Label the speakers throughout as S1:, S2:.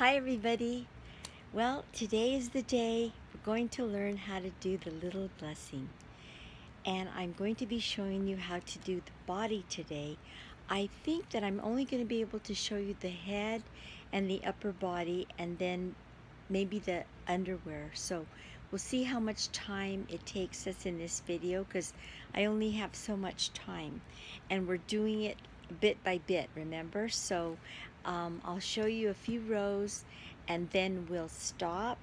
S1: Hi everybody. Well, today is the day we're going to learn how to do the Little Blessing. And I'm going to be showing you how to do the body today. I think that I'm only going to be able to show you the head and the upper body and then maybe the underwear. So we'll see how much time it takes us in this video because I only have so much time. And we're doing it bit by bit, remember? So I'll show you a few rows and then we'll stop,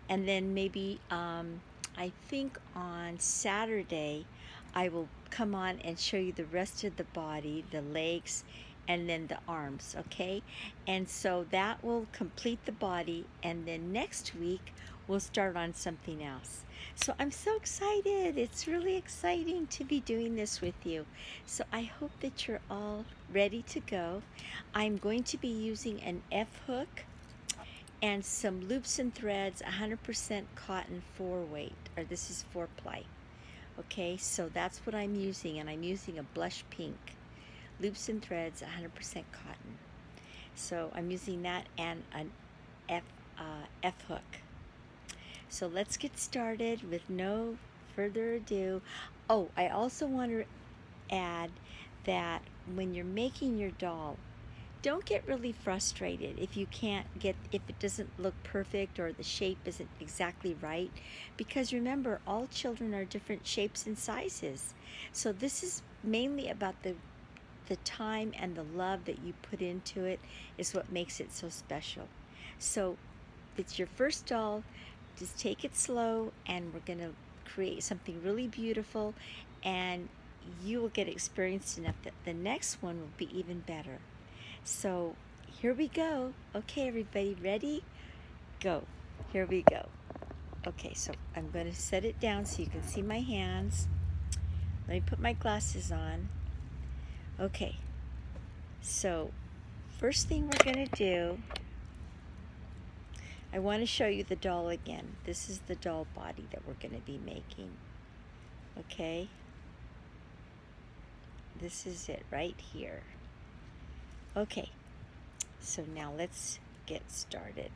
S1: and then maybe I think on Saturday I will come on and show you the rest of the body, the legs and then the arms, okay? And so that will complete the body, and then next week we'll start on something else. So I'm so excited. It's really exciting to be doing this with you. So I hope that you're all ready to go. I'm going to be using an F hook and some loops and threads, 100% cotton 4-weight, or this is 4-ply. Okay, so that's what I'm using, and I'm using a blush pink. Loops and threads, 100% cotton. So I'm using that and an F hook. So let's get started with no further ado. Oh, I also want to add that when you're making your doll, don't get really frustrated if you can't get, if it doesn't look perfect or the shape isn't exactly right, because remember, all children are different shapes and sizes. So this is mainly about the time and the love that you put into it is what makes it so special. So if it's your first doll, just take it slow, and we're gonna create something really beautiful, and you will get experienced enough that the next one will be even better. So here we go. Okay, everybody, ready? Go. Here we go. Okay, so I'm going to set it down so you can see my hands. Let me put my glasses on. Okay, so first thing we're going to do, I want to show you the doll again. This is the doll body that we're going to be making. Okay, this is it right here. Okay, so now let's get started.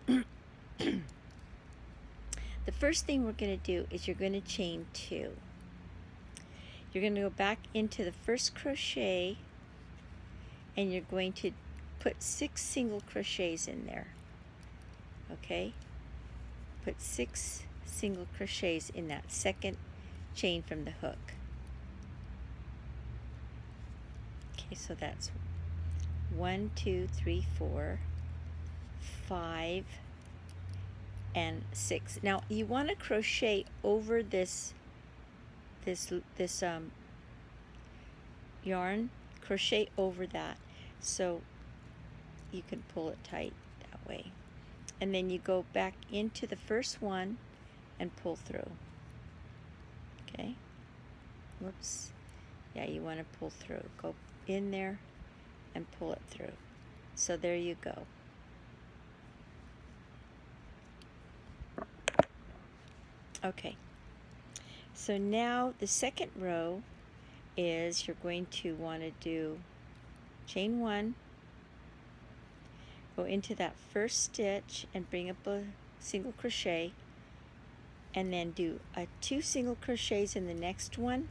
S1: The first thing we're going to do is you're going to chain 2. You're going to go back into the first crochet, and you're going to put 6 single crochets in there. Okay, put 6 single crochets in that second chain from the hook. Okay, so that's 1, 2, 3, 4, 5, and 6. Now you want to crochet over this yarn. Crochet over that so you can pull it tight that way. And then you go back into the first one and pull through. Okay. Whoops. Yeah, you want to pull through. Go in there and pull it through. So there you go. Okay. So now the second row is you're going to want to do chain 1, go into that first stitch and bring up a single crochet, and then do 2 single crochets in the next one,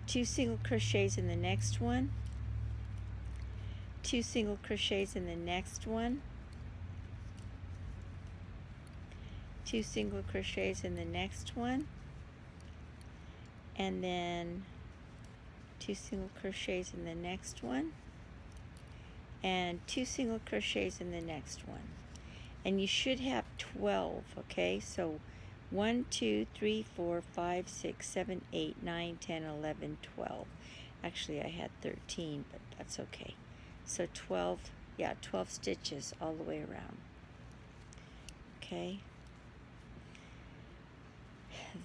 S1: 2 single crochets in the next one, 2 single crochets in the next one, 2 single crochets in the next one, and then 2 single crochets in the next one, and 2 single crochets in the next one. And you should have 12, okay? So 1, 2, 3, 4, 5, 6, 7, 8, 9, 10, 11, 12. Actually, I had 13, but that's okay. So 12, yeah, 12 stitches all the way around. Okay.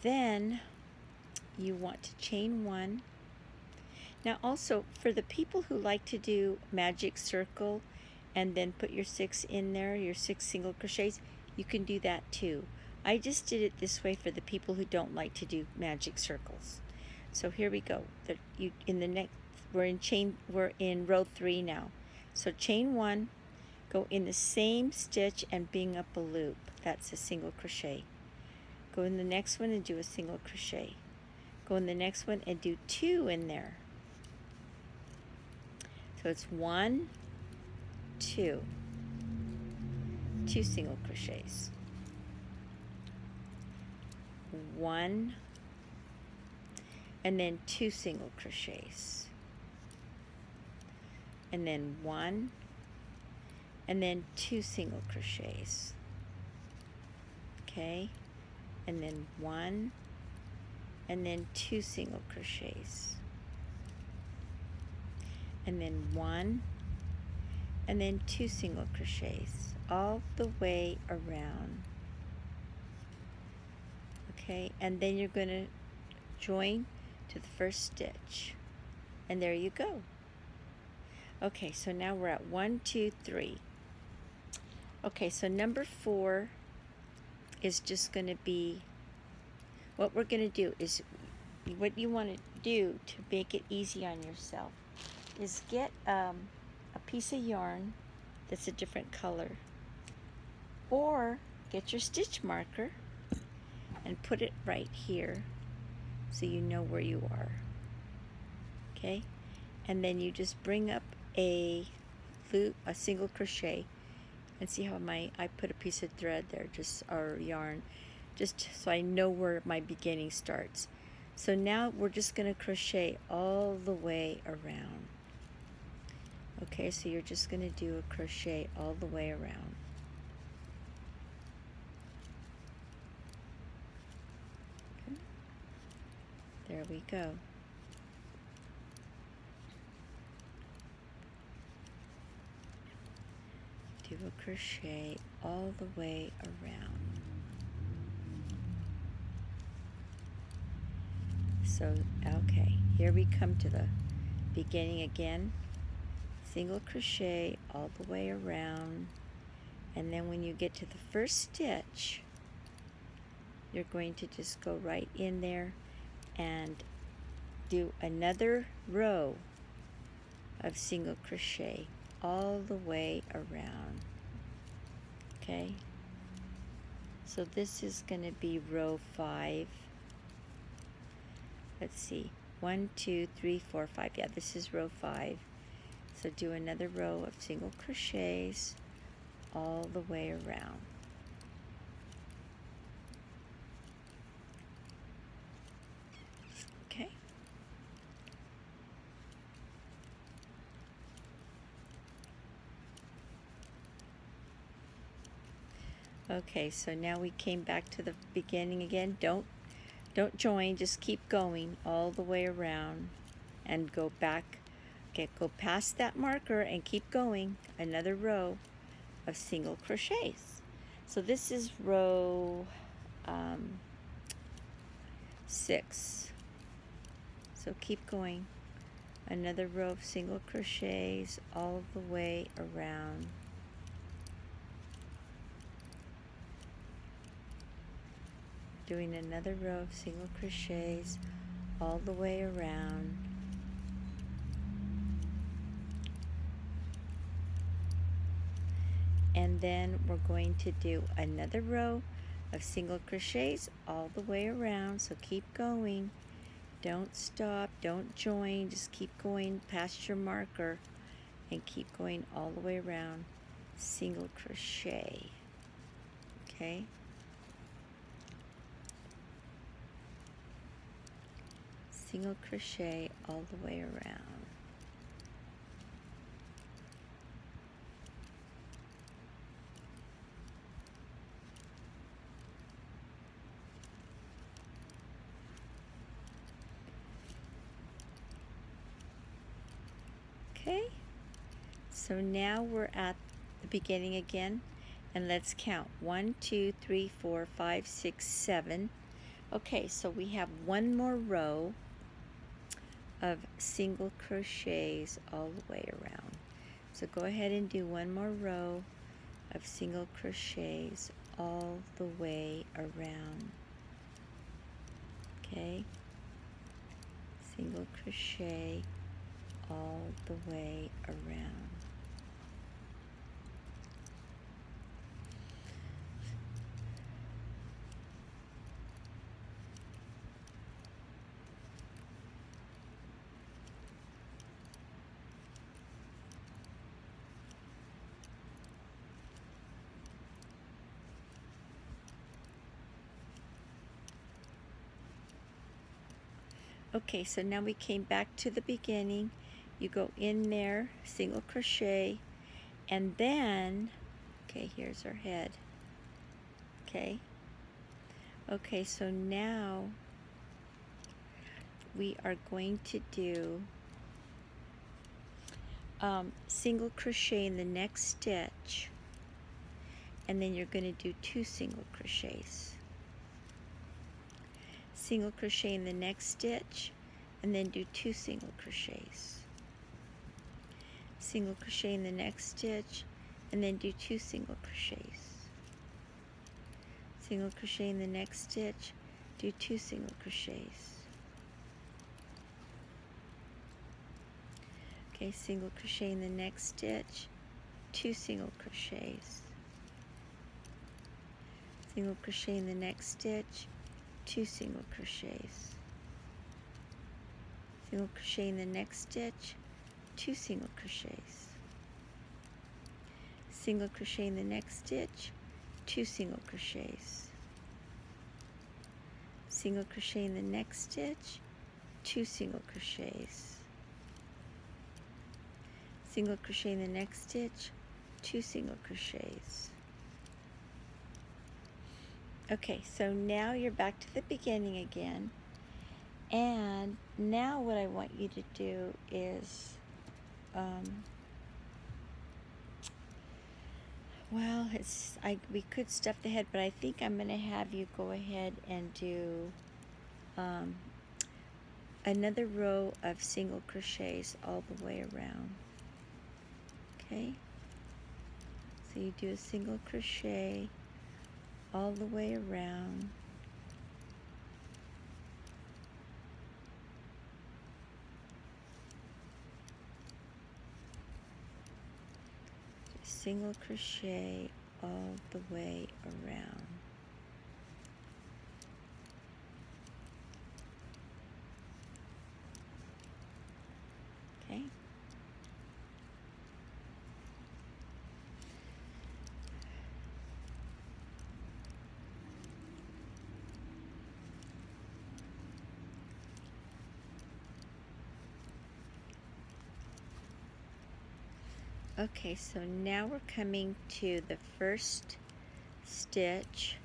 S1: Then you want to chain 1. Now also, for the people who like to do magic circle and then put your 6 in there, your 6 single crochets, you can do that too. I just did it this way for the people who don't like to do magic circles. So here we go. We're in row 3 now. So chain 1, Go in the same stitch and bring up a loop. That's a single crochet. Go in the next one and do a single crochet. Go in the next one and do 2 in there. So it's 1, 2, 2 single crochets. 1, and then 2 single crochets. And then 1, and then 2 single crochets. Okay? And then 1, and then 2 single crochets. And then 1, and then 2 single crochets all the way around. Okay, and then you're going to join to the first stitch, and there you go. Okay, so now we're at 1, 2, 3. Okay, so number 4 is just going to be, what we're going to do is, what you want to do to make it easy on yourself is get a piece of yarn that's a different color, or get your stitch marker and put it right here so you know where you are. Okay, and then you just bring up a loop, a single crochet, and see how I put a piece of thread there, just or yarn, just so I know where my beginning starts. So now we're just going to crochet all the way around. Okay, so you're just going to do a crochet all the way around. Okay. There we go. Do a crochet all the way around. So, okay, here we come to the beginning again. Single crochet all the way around, and then when you get to the first stitch, you're going to just go right in there and do another row of single crochet all the way around. Okay, so this is going to be row 5. Let's see, 1, 2, 3, 4, 5. Yeah, this is row 5. So do another row of single crochets all the way around. Okay. Okay, so now we came back to the beginning again. Don't join, just keep going all the way around and go back. Okay, go past that marker and keep going. Another row of single crochets. So this is row 6. So keep going. Another row of single crochets all the way around. Doing another row of single crochets all the way around. And then we're going to do another row of single crochets all the way around. So keep going. Don't stop, don't join, just keep going past your marker and keep going all the way around. Single crochet. Okay? Single crochet all the way around. Okay, so now we're at the beginning again, and let's count. 1, 2, 3, 4, 5, 6, 7. Okay, so we have one more row of single crochets all the way around. So go ahead and do one more row of single crochets all the way around. Okay, single crochet all the way around. Okay, so now we came back to the beginning. You go in there, single crochet, and then, okay, here's our head. Okay. Okay, so now we are going to do single crochet in the next stitch, and then you're going to do 2 single crochets. Single crochet in the next stitch, and then do 2 single crochets. Single crochet in the next stitch, and then do 2 single crochets. Single crochet in the next stitch, do 2 single crochets. Okay, single crochet in the next stitch, 2 single crochets. Single crochet in the next stitch, 2 single crochets. Single crochet in the next stitch, 2 single crochets. Single crochet in the next stitch, 2 single crochets. Single crochet in the next stitch, 2 single crochets. Single crochet in the next stitch, 2 single crochets. Okay, so now you're back to the beginning again, and now what I want you to do is well, we could stuff the head, but I think I'm going to have you go ahead and do another row of single crochets all the way around. Okay, so you do a single crochet all the way around. Single crochet all the way around. Okay. Okay, so now we're coming to the first stitch.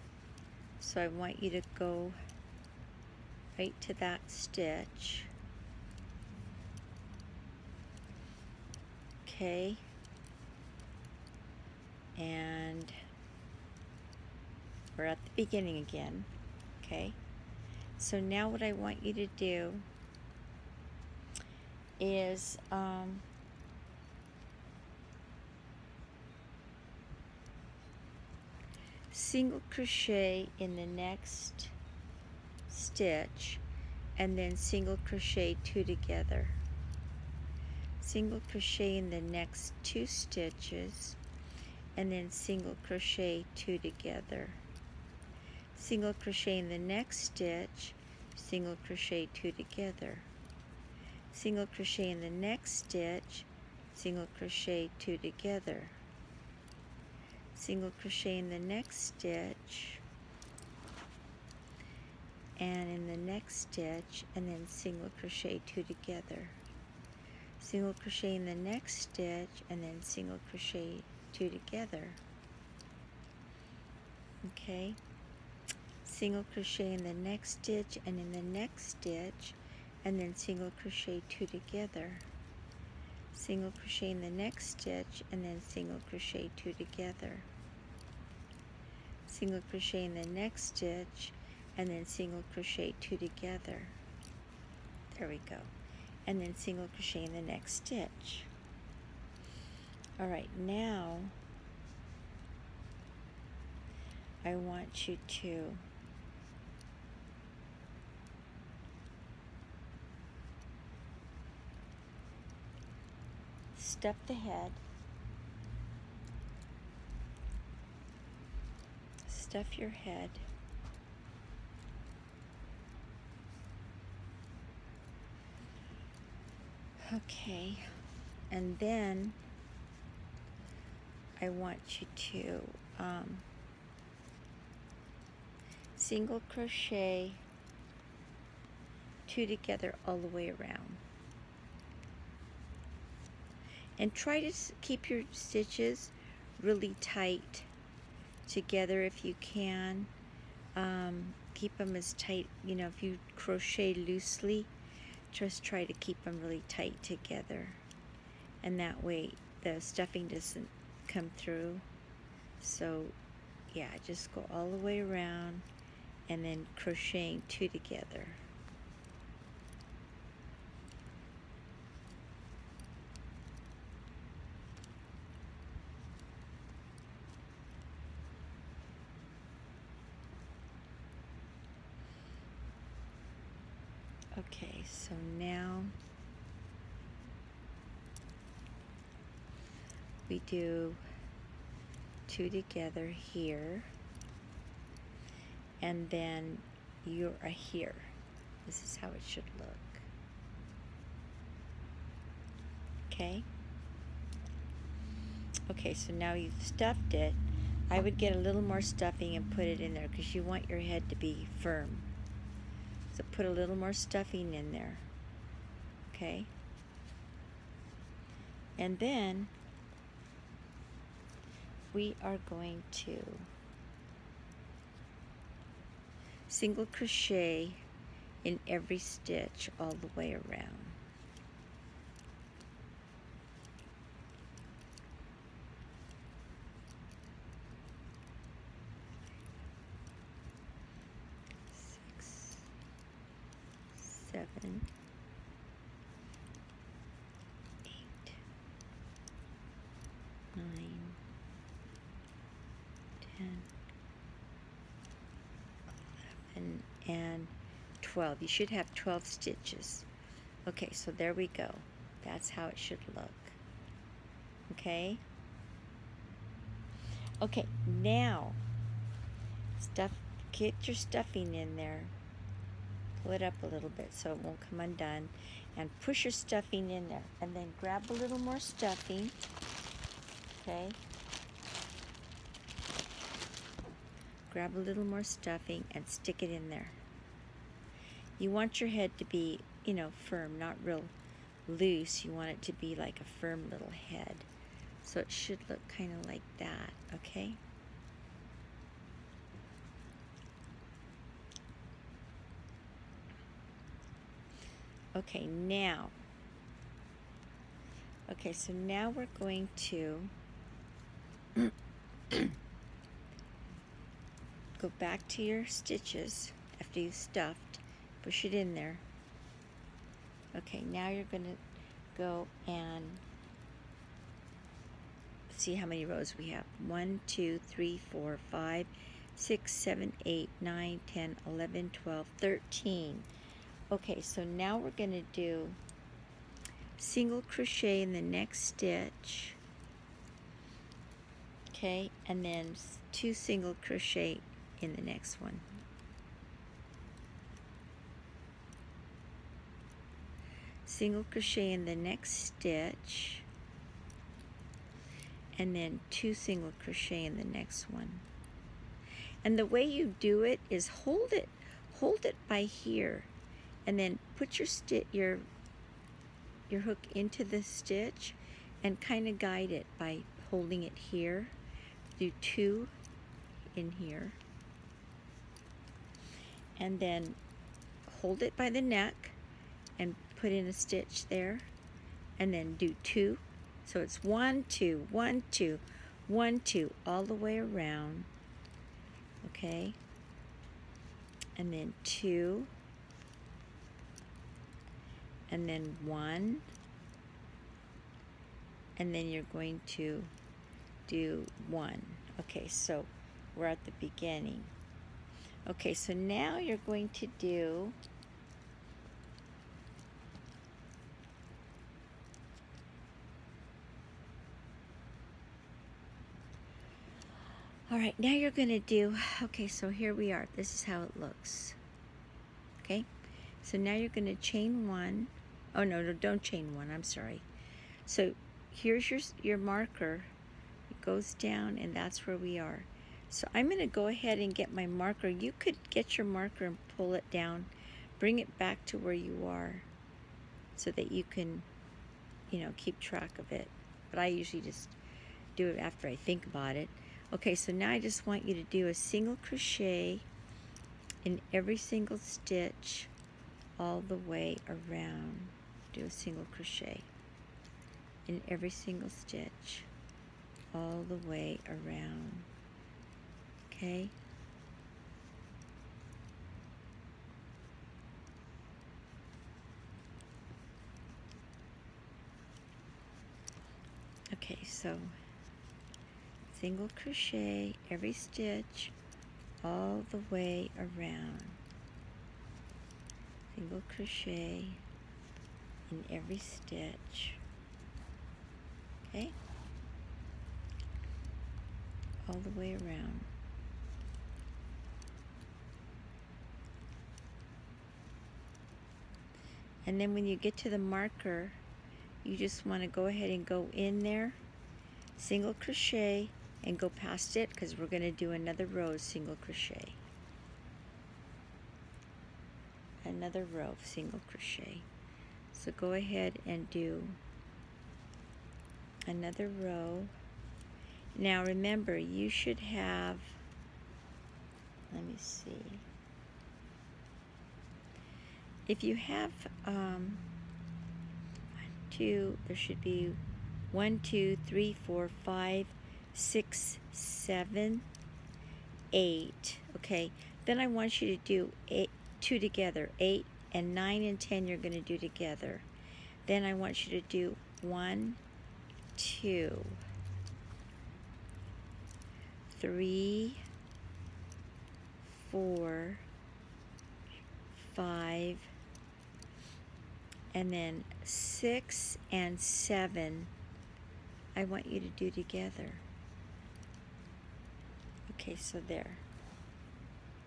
S1: So I want you to go right to that stitch. Okay. And we're at the beginning again. Okay. So now what I want you to do is single crochet in the next stitch, and then single crochet 2 together. Single crochet in the next 2 stitches, and then single crochet 2 together. Single crochet in the next stitch, single crochet 2 together. Single crochet in the next stitch, single crochet 2 together. Single crochet in the next stitch, and in the next stitch, and then single crochet 2 together. Single crochet in the next stitch, and then single crochet 2 together. Okay. Single crochet in the next stitch, and in the next stitch, and then single crochet 2 together. Single crochet in the next stitch, and then single crochet 2 together. Single crochet in the next stitch, and then single crochet 2 together. There we go. And then single crochet in the next stitch. All right, now I want you to stuff the head, stuff your head, okay, and then I want you to single crochet two together all the way around. And try to keep your stitches really tight together if you can. Keep them as tight, you know, if you crochet loosely, just try to keep them really tight together. And that way the stuffing doesn't come through. So yeah, just go all the way around and then crocheting two together. Okay, so now we do two together here, and then you're here. This is how it should look. Okay? Okay, so now you've stuffed it. I would get a little more stuffing and put it in there because you want your head to be firm. So put a little more stuffing in there, okay? And then we are going to single crochet in every stitch all the way around. Seven, 8, 9, 10, 11, and 12. You should have 12 stitches. Okay, so there we go. That's how it should look. Okay? Okay, now get your stuffing in there. Pull it up a little bit so it won't come undone, and push your stuffing in there, and then grab a little more stuffing. Okay, grab a little more stuffing and stick it in there. You want your head to be, you know, firm, not real loose. You want it to be like a firm little head, so it should look kind of like that. Okay. Okay, now, so now we're going to go back to your stitches after you've stuffed, push it in there. Okay, now you're going to go and see how many rows we have. 1, 2, 3, 4, 5, 6, 7, 8, 9, 10, 11, 12, 13. Okay, so now we're going to do single crochet in the next stitch, okay, and then 2 single crochet in the next one. Single crochet in the next stitch, and then 2 single crochet in the next one. And the way you do it is hold it by here, and then put your hook into the stitch and kind of guide it by holding it here. Do 2 in here, and then hold it by the neck and put in a stitch there, and then do 2. So it's 1, 2, 1, 2, 1, 2 all the way around. Okay, and then 2, and then 1, and then you're going to do 1. Okay, so we're at the beginning. Okay, so now you're going to do Alright, now you're going to do, okay, so here we are. This is how it looks. Okay, so now you're going to chain 1. Oh, no, don't chain 1, I'm sorry. So here's your marker. It goes down, and that's where we are. So I'm going to go ahead and get my marker. You could get your marker and pull it down bring it back to where you are so that you can, keep track of it. But I usually just do it after I think about it. Okay, so now I just want you to do a single crochet in every single stitch all the way around. Do a single crochet in every single stitch all the way around. Okay? Okay, so single crochet every stitch all the way around. Single crochet in every stitch. Okay? All the way around. And then when you get to the marker, you just want to go ahead and go in there, single crochet, and go past it, because we're going to do another row of single crochet. Another row of single crochet. So go ahead and do another row. Now remember, you should have, let me see, if you have there should be 1, 2, 3, 4, 5, 6, 7, 8. Okay, then I want you to do 2 together. 8 and 9 and 10 you're going to do together. Then I want you to do 1, 2, 3, 4, 5, and then 6 and 7 I want you to do together. Okay, so there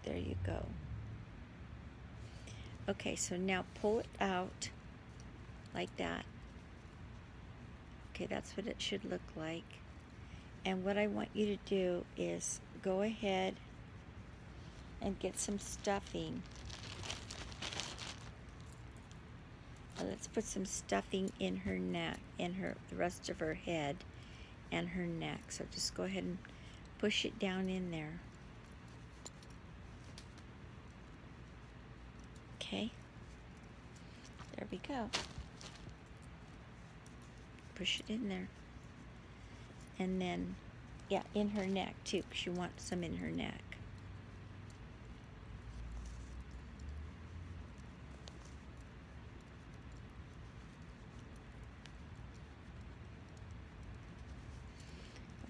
S1: you go. Okay, so now pull it out like that. Okay, that's what it should look like. And what I want you to do is go ahead and get some stuffing. Let's put some stuffing in her neck, the rest of her head and her neck. So just go ahead and push it down in there. Okay, there we go. Push it in there. And then, yeah, in her neck too, because you want some in her neck.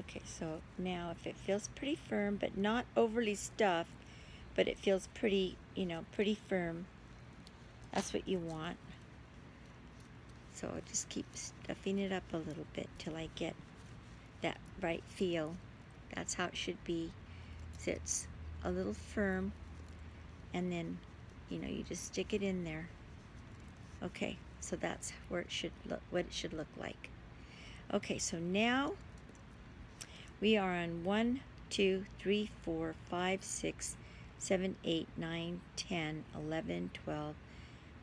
S1: Okay, so now if it feels pretty firm, but not overly stuffed, but it feels pretty, pretty firm, that's what you want. So I'll just keep stuffing it up a little bit till I get that right feel. That's how it should be. So it's a little firm, and then, you just stick it in there. Okay, so that's where it should look, what it should look like. Okay, so now we are on 1, 2, 3, 4, 5, 6, 7, 8, 9, 10, 11, 12,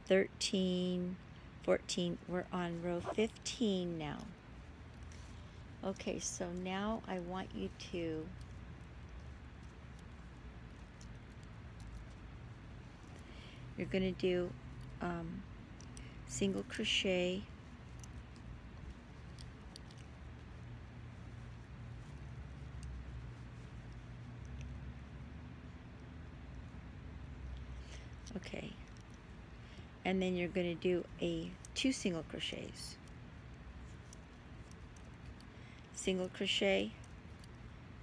S1: 13, 14. We're on row 15 now. Okay, so now I want you to you're going to do single crochet okay, and then you're going to do 2 single crochets, single crochet,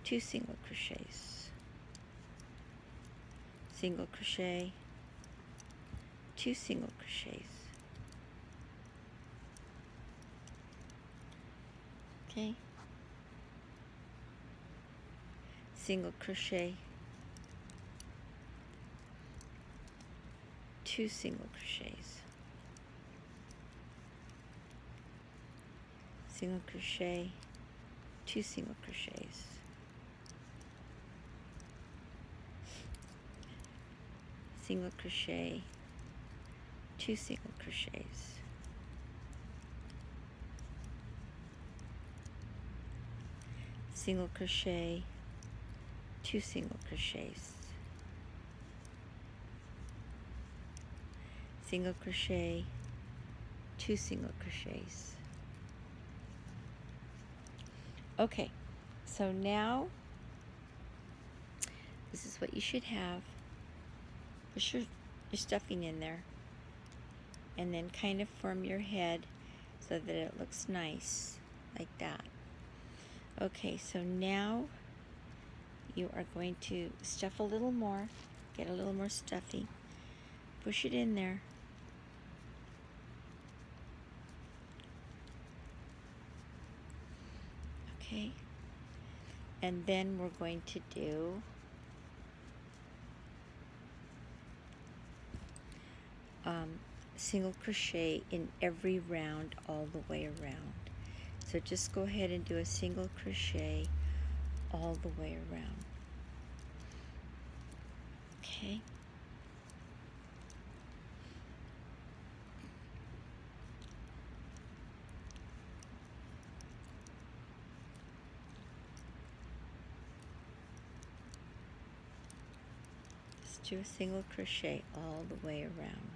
S1: 2 single crochets, single crochet, 2 single crochets. Okay, single crochet, 2 single crochets, single crochet, 2 single crochets, single crochet, 2 single crochets, single crochet, 2 single crochets, single crochet, 2 single crochets. Okay, so now this is what you should have. Push your stuffing in there and then kind of form your head so that it looks nice like that. Okay, so now you are going to stuff a little more, get a little more stuffing, push it in there. Okay, and then we're going to do single crochet in every round all the way around. So just go ahead and do a single crochet all the way around. Okay. Just do a single crochet all the way around.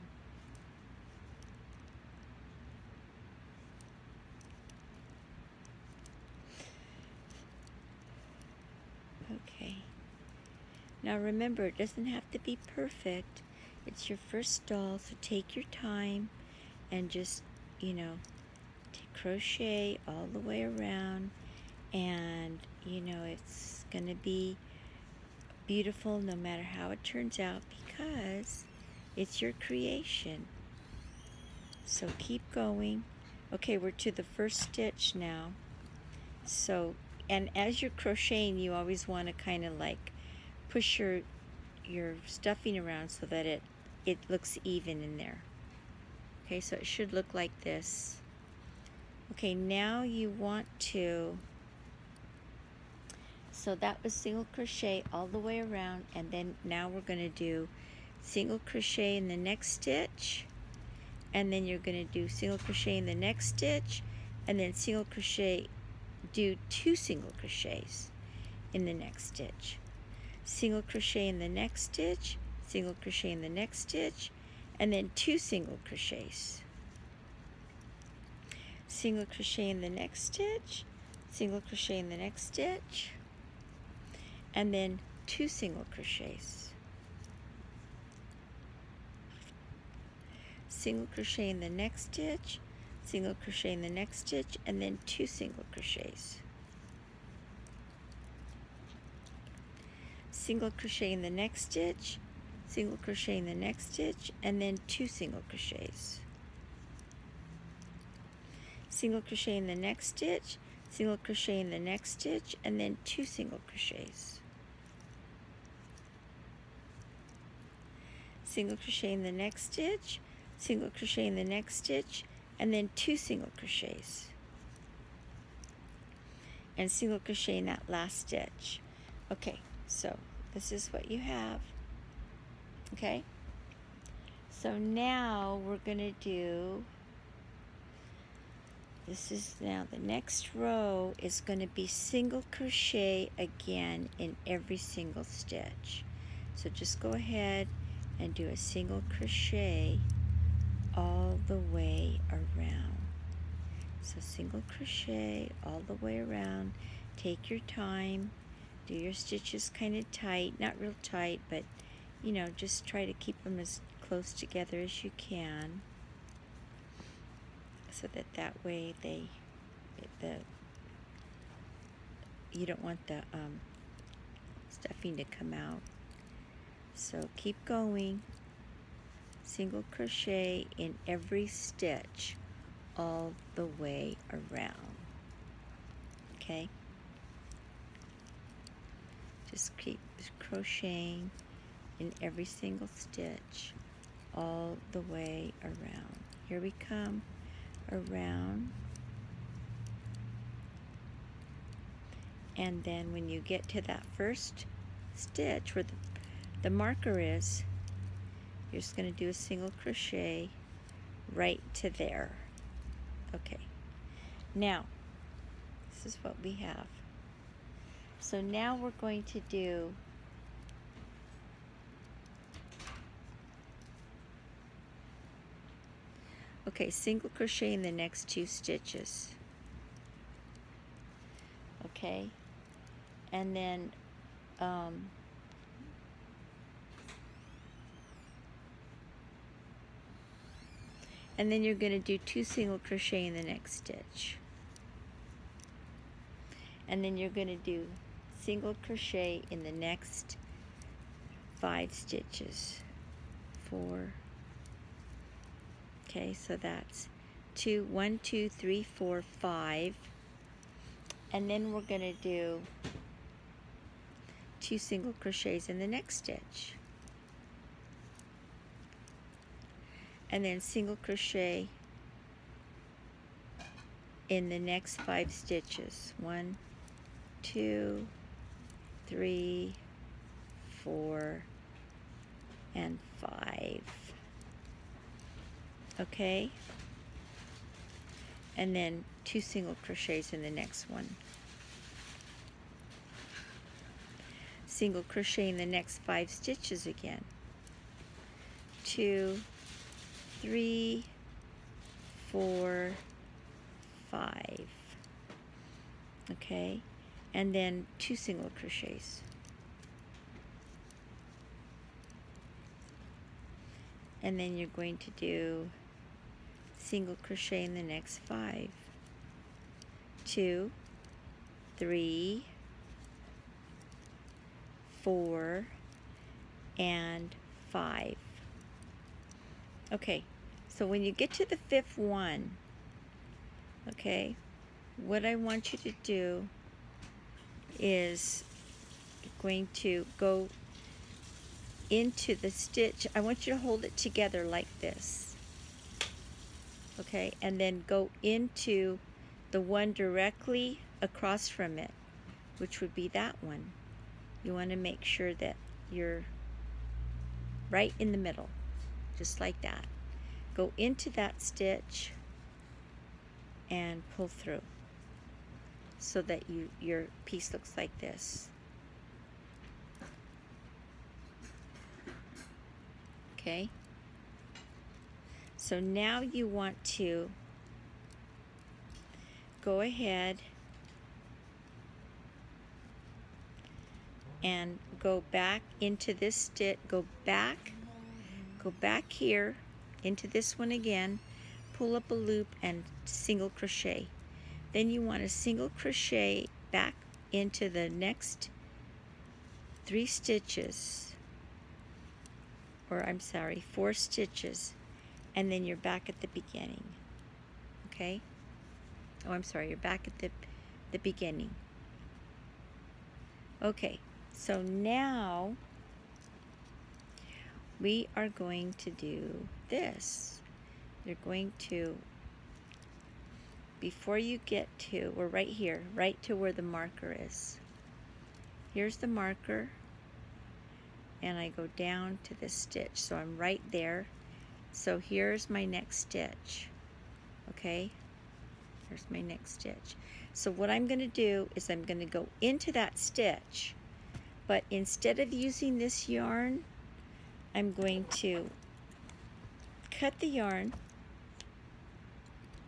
S1: Okay. Now remember, it doesn't have to be perfect. It's your first doll, so take your time and just, crochet all the way around, and it's gonna be beautiful no matter how it turns out because it's your creation. So keep going. Okay, we're to the first stitch now. So, and as you're crocheting, you always want to kind of like push your stuffing around so that it looks even in there. Okay, so it should look like this. Okay, now you want to, so that was single crochet all the way around, and then now we're going to do single crochet in the next stitch, and then you're going to do single crochet in the next stitch, and then single crochet, do 2 single crochets in the next stitch, single crochet in the next stitch, single crochet in the next stitch, and then 2 single crochets, single crochet in the next stitch, single crochet in the next stitch, and then 2 single crochets, single crochet in the next stitch, single crochet in the next stitch, and then 2 single crochets, single crochet in the next stitch, single crochet in the next stitch, and then 2 single crochets, single crochet in the next stitch, single crochet in the next stitch, and then 2 single crochets, single crochet in the next stitch, single crochet in the next stitch, and then 2 single crochets, and single crochet in that last stitch. Okay, so this is what you have. Okay, so now we're gonna do, this is now the next row is gonna be single crochet again in every single stitch. So just go ahead and do a single crochet all the way around. So single crochet all the way around. Take your time. Do your stitches kind of tight, not real tight, but just try to keep them as close together as you can, so that way you don't want the stuffing to come out. So keep going. Single crochet in every stitch all the way around. Okay? Just keep crocheting in every single stitch all the way around. Here we come, around. And then when you get to that first stitch where the marker is, you're just going to do a single crochet right to there. Okay, now this is what we have. So now we're going to do single crochet in the next 2 stitches. Okay, and then you're going to do 2 single crochet in the next stitch. And then you're going to do single crochet in the next 5 stitches. 4. Okay, so that's 1, 2, 3, 4, 5. And then we're going to do 2 single crochets in the next stitch. And then single crochet in the next 5 stitches. 1, 2, 3, 4, and 5. Okay? And then 2 single crochets in the next one. Single crochet in the next 5 stitches again. 2, 3, 4, 5. Okay? And then 2 single crochets. And then you're going to do single crochet in the next 5. 2, 3, 4, and 5. Okay, so when you get to the 5th one, okay, what I want you to do is going to go into the stitch. I want you to hold it together like this, okay, and then go into the one directly across from it, which would be that one. You want to make sure that you're right in the middle, just like that. Go into that stitch and pull through so that your piece looks like this. Okay, so now you want to go ahead and go back into this stitch, go back here into this one again, pull up a loop and single crochet. Then you want to single crochet back into the next 3 stitches. Or I'm sorry, 4 stitches, and then you're back at the beginning. Okay? Oh, I'm sorry, you're back at the beginning. Okay, so now we are going to do this. You're going to, before you get to, we're right here, right to where the marker is. Here's the marker. And I go down to this stitch, so I'm right there. So here's my next stitch. Okay, here's my next stitch. So what I'm going to do is I'm going to go into that stitch, but instead of using this yarn, I'm going to cut the yarn.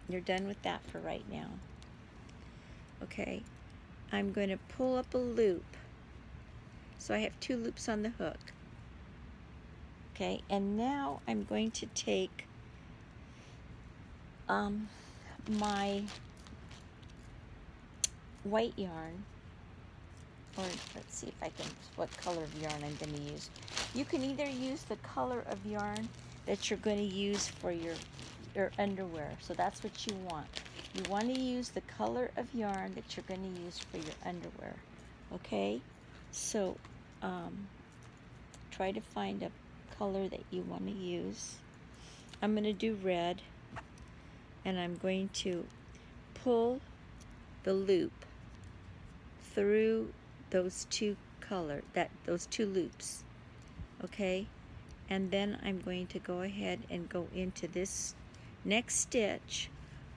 S1: You're done with that for right now. Okay, I'm going to pull up a loop. So I have 2 loops on the hook. Okay, and now I'm going to take my white yarn, or let's see if I can, what color of yarn I'm going to use. You can either use the color of yarn that you're going to use for your underwear. So that's what you want. You want to use the color of yarn that you're going to use for your underwear. Okay, so try to find a color that you want to use. I'm going to do red, and I'm going to pull the loop through those 2 those 2 loops. Okay, and then I'm going to go ahead and go into this Next stitch,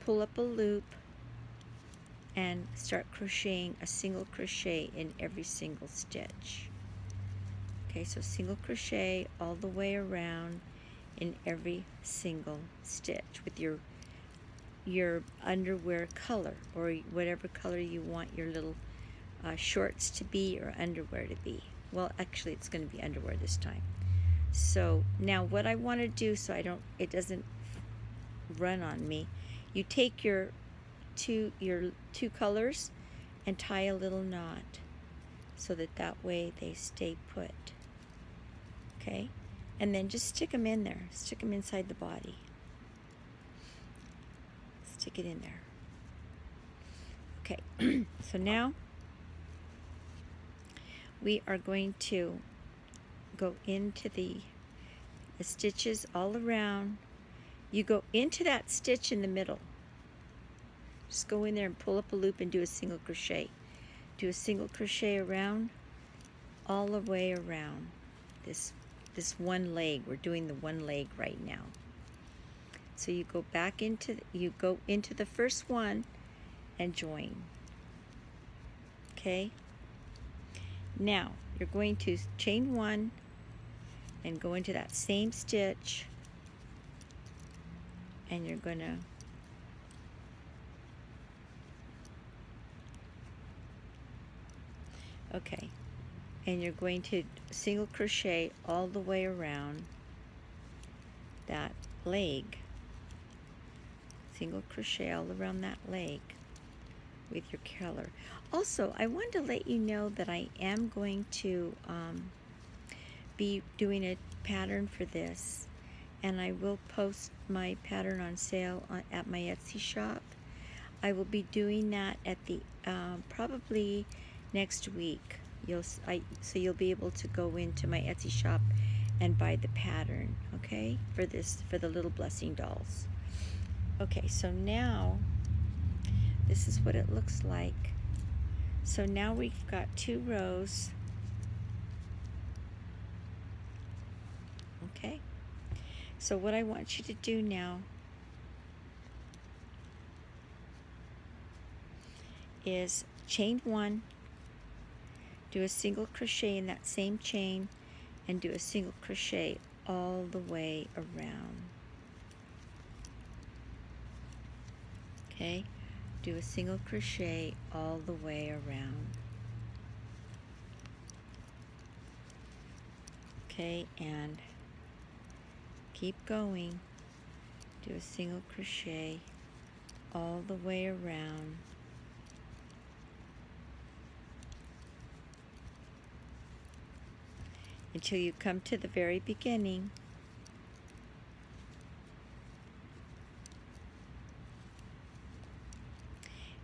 S1: pull up a loop and start crocheting a single crochet in every single stitch. Okay, so single crochet all the way around in every single stitch with your underwear color, or whatever color you want your little shorts to be or underwear to be. Well, actually it's going to be underwear this time. So now what I want to do, so it doesn't run on me, you take your two colors and tie a little knot so that way they stay put. Okay, and then just stick them in there, stick them inside the body, stick it in there. Okay, so now we are going to go into the stitches all around. You go into that stitch in the middle. Just go in there and pull up a loop and do a single crochet. Do a single crochet around, all the way around this one leg. We're doing the one leg right now. So you go back into the first one and join. Okay? Now you're going to chain one and go into that same stitch, and you're going to and you're going to single crochet all the way around that leg. Single crochet all around that leg with your color. Also, I wanted to let you know that I am going to be doing a pattern for this, and I will post my pattern on sale at my Etsy shop. I will be doing that at the probably next week. So you'll be able to go into my Etsy shop and buy the pattern, okay, for the Little Blessing dolls. Okay, so now this is what it looks like. So now we've got 2 rows. Okay, so what I want you to do now is chain 1, do a single crochet in that same chain, and do a single crochet all the way around. Okay, do a single crochet all the way around. Okay, and keep going. Do a single crochet all the way around. Until you come to the very beginning.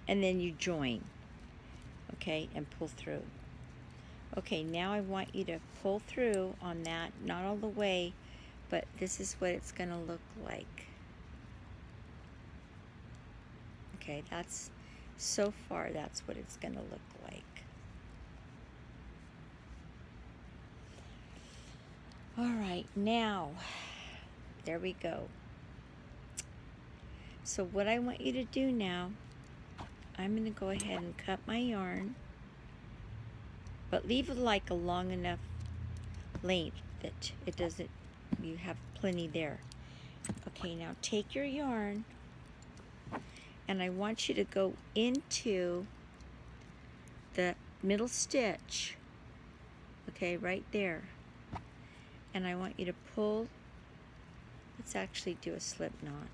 S1: And then you join, okay, and pull through. Okay, now I want you to pull through on that, not all the way, but this is what it's going to look like. Okay, so far that's what it's going to look like. All right, now, there we go. So what I want you to do now, I'm going to go ahead and cut my yarn, but leave it like a long enough length that it doesn't, you have plenty there. Okay, now take your yarn, and I want you to go into the middle stitch, okay, right there. And I want you to pull, let's actually do a slip knot.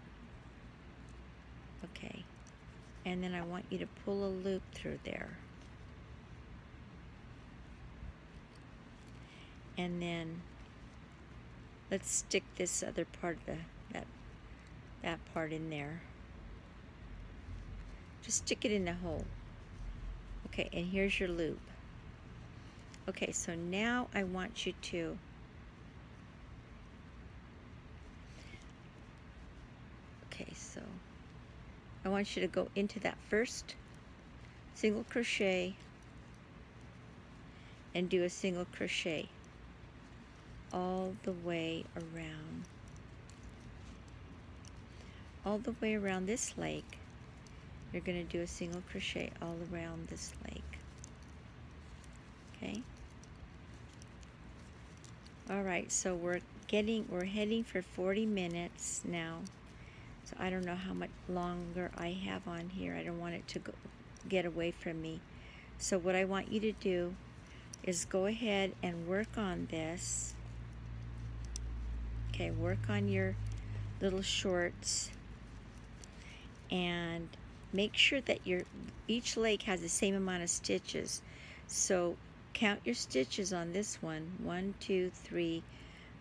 S1: Okay, and then I want you to pull a loop through there. And then let's stick this other part of that part in there. Just stick it in the hole. Okay, and here's your loop. Okay, so now I want you to so I want you to go into that first single crochet and do a single crochet all the way around. all the way around this leg. You're going to do a single crochet all around this leg. Okay. All right, so we're heading for 40 minutes now. So I don't know how much longer I have on here. I don't want it to get away from me. So what I want you to do is go ahead and work on this. Okay, work on your little shorts and make sure that each leg has the same amount of stitches. So count your stitches on this one. 1, 2, 3,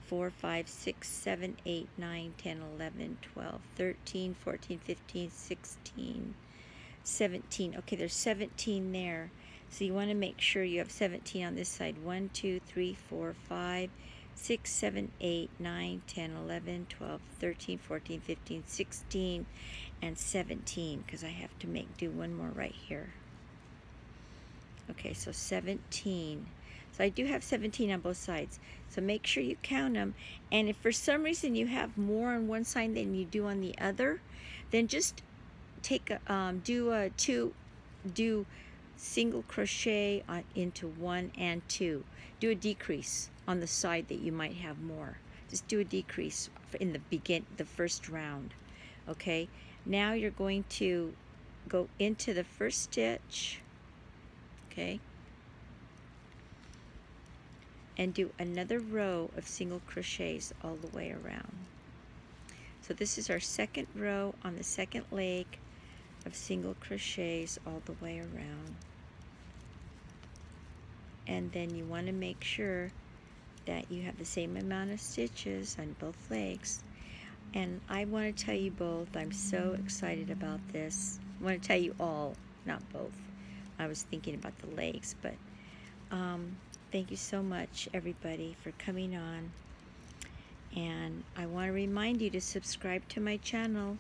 S1: 4, 5, 6, 7, 8, 9, 10, 11, 12, 13, 14, 15, 16, 17. Okay, there's 17 there. So you want to make sure you have 17 on this side. 1, 2, 3, 4, 5, 6, 7, 8, 9, 10, 11, 12, 13, 14, 15, 16, and 17, because I have to do one more right here. Okay, so 17. So I do have 17 on both sides. So make sure you count them. And if for some reason you have more on one side than you do on the other, then just take do single crochet into 1 and 2. Do a decrease on the side that you might have more. Just do a decrease in the first round. Okay. Now you're going to go into the first stitch. Okay, and do another row of single crochets all the way around. So this is our second row on the second leg of single crochets all the way around. And then you want to make sure that you have the same amount of stitches on both legs. And I want to tell you both, I'm so excited about this. I want to tell you all, not both. I was thinking about the legs, but thank you so much, everybody, for coming on. And I want to remind you to subscribe to my channel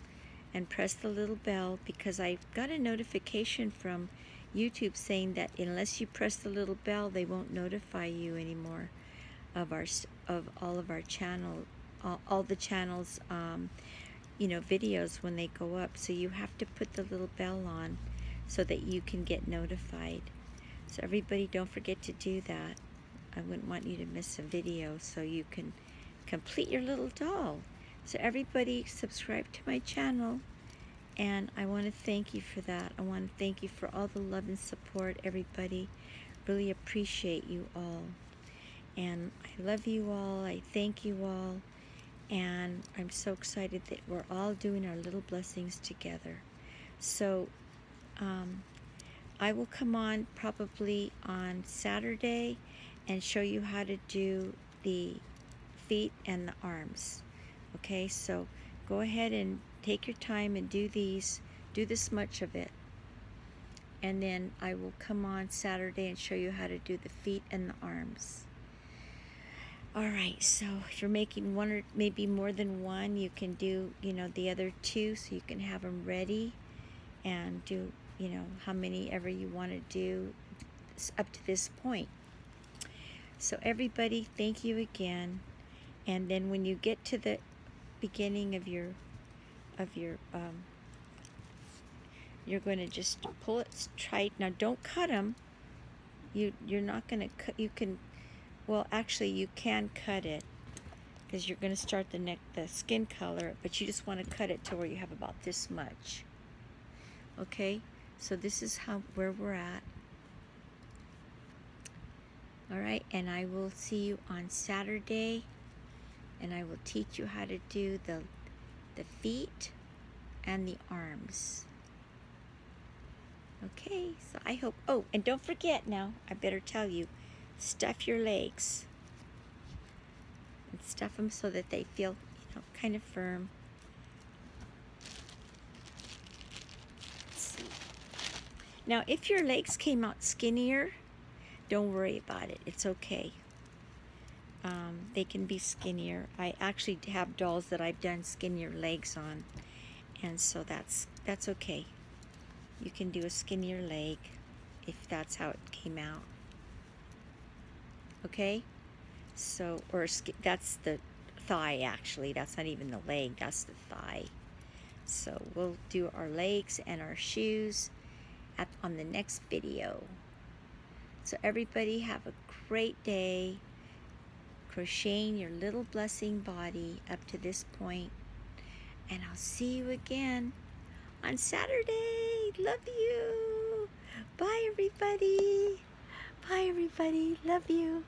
S1: and press the little bell, because I got a notification from YouTube saying that unless you press the little bell, they won't notify you anymore of all of our channel, all the channels, you know, videos when they go up. So you have to put the little bell on so that you can get notified. So everybody, don't forget to do that. I wouldn't want you to miss a video so you can complete your little doll. So everybody, subscribe to my channel, and I want to thank you for that. I want to thank you for all the love and support, everybody. Really appreciate you all. And I love you all. I thank you all. And I'm so excited that we're all doing our little blessings together. So I will come on probably on Saturday and show you how to do the feet and the arms. Okay, so go ahead and take your time and do this much of it. And then I will come on Saturday and show you how to do the feet and the arms. Alright, so if you're making one or maybe more than one, you can do, you know, the other two, so you can have them ready and do, you know, how many ever you want to do up to this point. So everybody, thank you again. And then when you get to the beginning of your you're going to just pull it tight. Now don't cut them. You're not going to cut. You can, well, actually you can cut it because you're going to start the skin color, but you just want to cut it to where you have about this much. Okay, so this is where we're at. All right, and I will see you on Saturday, and I will teach you how to do the feet and the arms. Okay, so I hope, oh, and don't forget now, I better tell you, stuff your legs. And stuff them so that they feel, you know, kind of firm. Let's see. Now, if your legs came out skinnier, don't worry about it. It's okay. They can be skinnier. I actually have dolls that I've done skinnier legs on, and so that's okay. You can do a skinnier leg if that's how it came out. Okay? So, or that's the thigh actually. That's not even the leg, that's the thigh. So we'll do our legs and our shoes on the next video. So everybody have a great day crocheting your little blessing body up to this point. And I'll see you again on Saturday. Love you. Bye everybody. Bye everybody. Love you.